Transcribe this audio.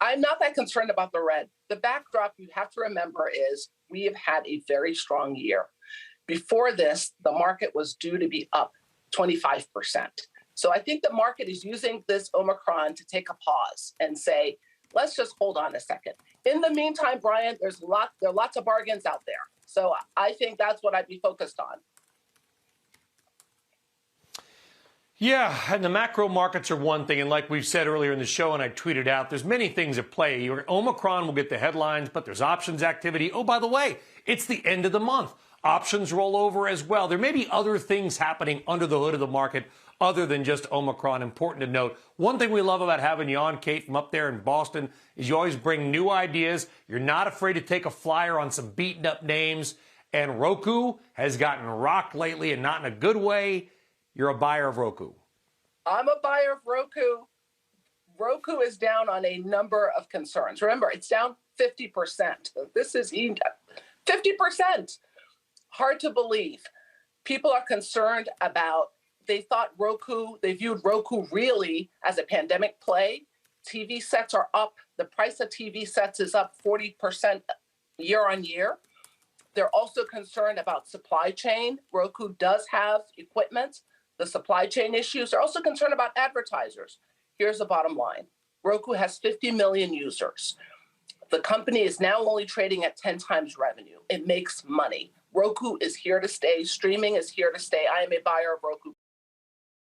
I'm not that concerned about the red. The backdrop you have to remember is we have had a very strong year. Before this, the market was due to be up 25%. So I think the market is using this Omicron to take a pause and say, let's just hold on a second. In the meantime, Brian, there are lots of bargains out there. So I think that's what I'd be focused on. Yeah, and the macro markets are one thing, and like we've said earlier in the show, and I tweeted out, there's many things at play. Your Omicron will get the headlines, but there's options activity. Oh, by the way, it's the end of the month. Options roll over as well. There may be other things happening under the hood of the market other than just Omicron. Important to note. One thing we love about having you on, Kate, from up there in Boston, is you always bring new ideas. You're not afraid to take a flyer on some beaten up names. And Roku has gotten rocked lately, and not in a good way. You're a buyer of Roku. I'm a buyer of Roku. Roku is down on a number of concerns. Remember, it's down 50%. This is 50%. Hard to believe. People are concerned about, they viewed Roku really as a pandemic play. TV sets are up. The price of TV sets is up 40% year on year. They're also concerned about supply chain. Roku does have equipment. The supply chain issues. They're also concerned about advertisers. Here's the bottom line. Roku has 50 million users. The company is now only trading at 10 times revenue. It makes money. Roku is here to stay. Streaming is here to stay. I am a buyer of Roku.